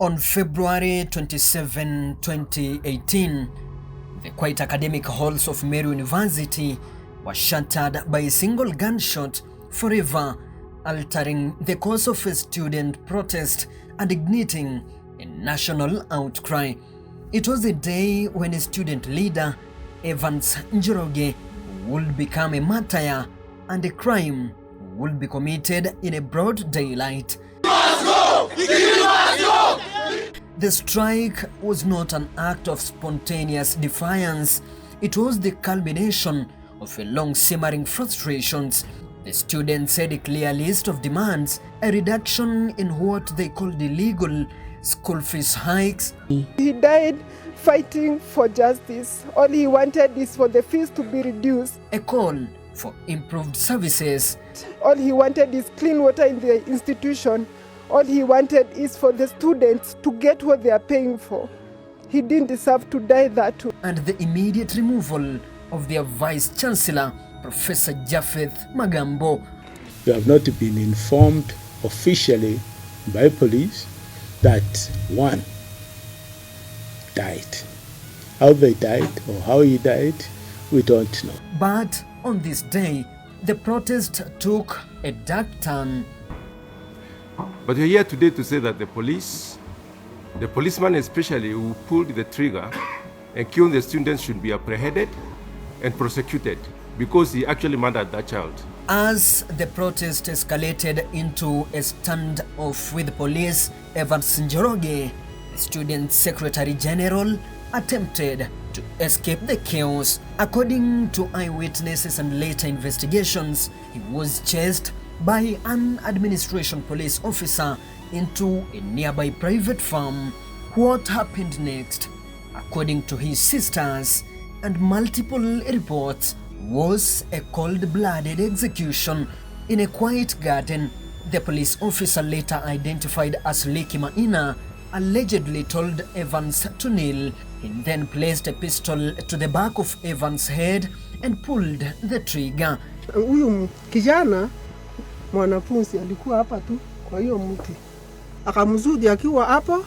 On February 27, 2018, the quiet academic halls of Meru University were shattered by a single gunshot, forever altering the course of a student protest and igniting a national outcry. It was a day when a student leader, Evans Njoroge, would become a martyr and a crime would be committed in a broad daylight. The strike was not an act of spontaneous defiance. It was the culmination of a long simmering frustrations. The students had a clear list of demands, a reduction in what they called illegal school fees hikes. He died fighting for justice. All he wanted is for the fees to be reduced. A call for improved services. All he wanted is clean water in the institution. All he wanted is for the students to get what they are paying for. He didn't deserve to die that way. And the immediate removal of their Vice-Chancellor, Professor Japhet Magambo. We have not been informed officially by police that one died. How they died or how he died, we don't know. But on this day, the protest took a dark turn. But we're here today to say that the policeman especially who pulled the trigger and killed the students should be apprehended and prosecuted because he actually murdered that child. As the protest escalated into a standoff with police, Evans Njoroge, the student secretary general, attempted to escape the chaos. According to eyewitnesses and later investigations, he was chased by an administration police officer into a nearby private farm. What happened next, according to his sisters and multiple reports, was a cold-blooded execution in a quiet garden. The police officer, later identified as Leki Maina, allegedly told Evans to kneel. He then placed a pistol to the back of Evans' head and pulled the trigger. Huyu kijana mwanafunzi alikuwa hapa tu kwa hiyo mti. Akamzudi akiwa hapo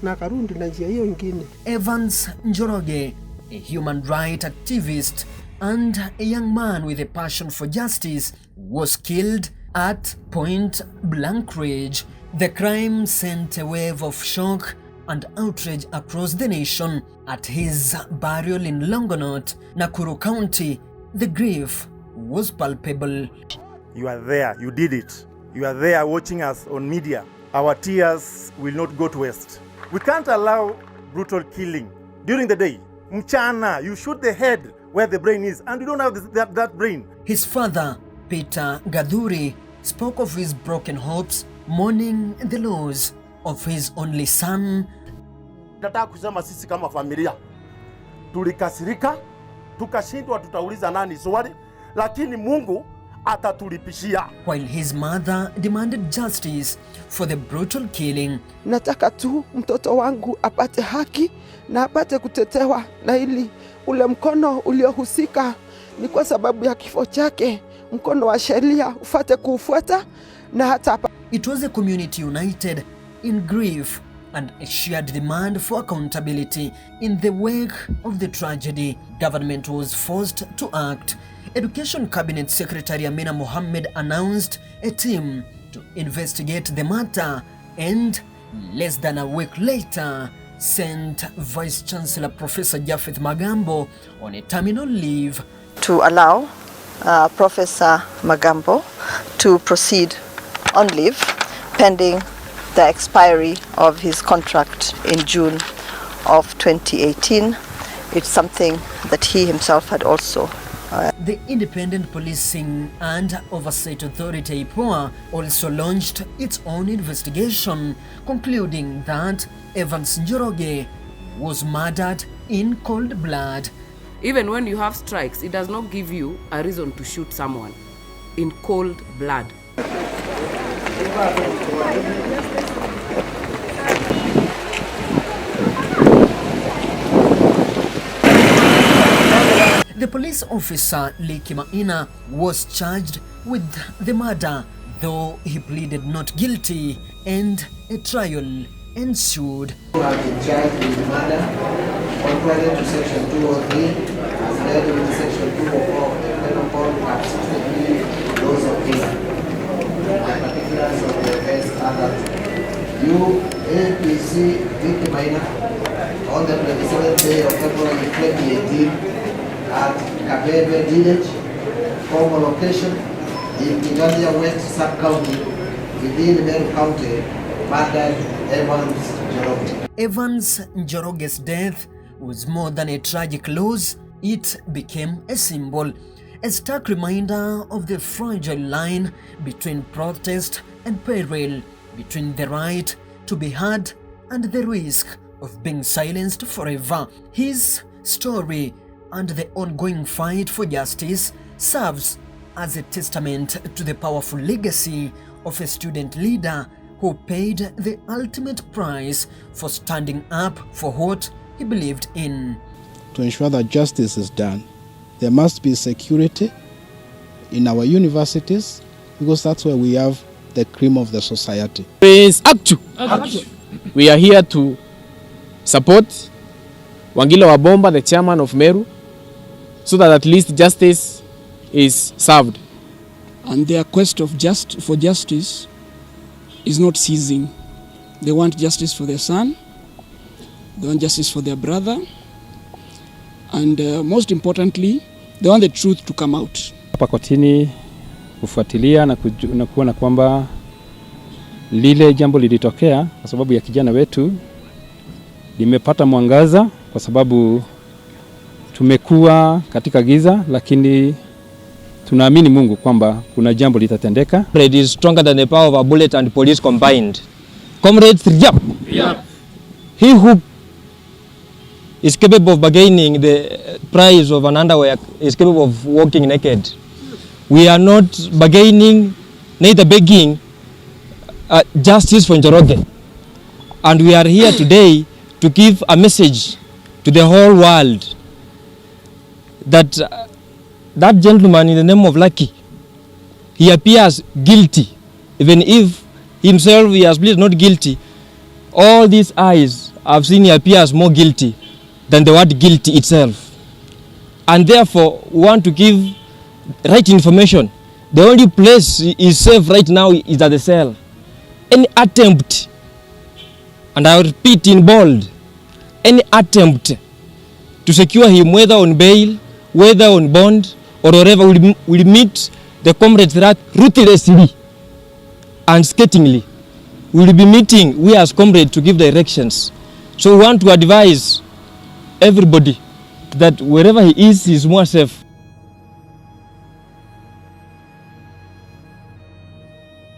na akarudi na njia hiyo nyingine. Evans Njoroge, a human rights activist and a young man with a passion for justice, was killed at point blank range. The crime sent a wave of shock and outrage across the nation. At his burial in Longonot, Nakuru County, the grief was palpable. You are there, you did it. You are there watching us on media. Our tears will not go to waste. We can't allow brutal killing during the day. Mchana, you shoot the head where the brain is, and you don't have that brain. His father, Peter Gadhuri, spoke of his broken hopes, mourning the loss of his only son. Nataka kusema sisi kama familia tulikasirika, tukashindwa tutauliza nani swali, lakini Mungu atatulipishia. While his mother demanded justice for the brutal killing. Nataka tu mtoto wangu apate haki na apate kutetewa, na ili ule mkono uliohusika ni kwa sababu ya kifo chake, mkono wa sheria ufate kufuata na hata. It was a community united in grief and a shared demand for accountability. In the wake of the tragedy, government was forced to act. Education Cabinet Secretary Amina Mohammed announced a team to investigate the matter and less than a week later sent Vice-Chancellor Professor Japhet Magambo on a terminal leave. To allow Professor Magambo to proceed on leave pending the expiry of his contract in June of 2018. It's something that he himself had also. The Independent Policing and Oversight Authority (IPOA) also launched its own investigation, concluding that Evans Njoroge was murdered in cold blood. Even when you have strikes, it does not give you a reason to shoot someone in cold blood. The police officer Leki Maina was charged with the murder, though he pleaded not guilty, and a trial ensued. Have been charged with murder, contrary to Section 203, as read with Section 204 of the Penal Code and 63 laws of Kenya. The particulars of the offense are that you, APC victim minor, on the 27th day of February 2018 at Kabebe village, former location in Kigandia West Sub-County within Meru County, murdered Evans Njoroge. Evans Njoroge's death was more than a tragic loss. It became a symbol, a stark reminder of the fragile line between protest and peril, between the right to be heard and the risk of being silenced forever. His story and the ongoing fight for justice serves as a testament to the powerful legacy of a student leader who paid the ultimate price for standing up for what he believed in. To ensure that justice is done, there must be security in our universities, because that's where we have the cream of the society. We are here to support Wangila Wabomba, the chairman of Meru, so that at least justice is served. And their quest for justice is not ceasing. They want justice for their son, they want justice for their brother, and most importantly, they want the truth to come out. Hapa kotini kufuatilia na kuona kwamba lile jambo lilitokea kwa sababu ya kijana wetu limepata mwangaza, kwa sababu tumekuwa katika giza, lakini tunaamini Mungu kwamba kuna jambo litatendeka. It is stronger than the power of a bullet and police combined. Comrades, he who is capable of bargaining the price of an underwear is capable of walking naked. We are not bargaining, neither begging justice for Njoroge. And we are here today to give a message to the whole world that that gentleman in the name of Lucky, he appears guilty. Even if himself he has pleaded not guilty, all these eyes have seen he appears more guilty than the word guilty itself. And therefore, we want to give right information. The only place he is safe right now is at the cell. Any attempt, and I repeat in bold, any attempt to secure him, whether on bail, whether on bond, or wherever, will meet the comrades ruthlessly and scathingly. We will be meeting, we as comrades, to give directions. So we want to advise everybody that wherever he is more safe.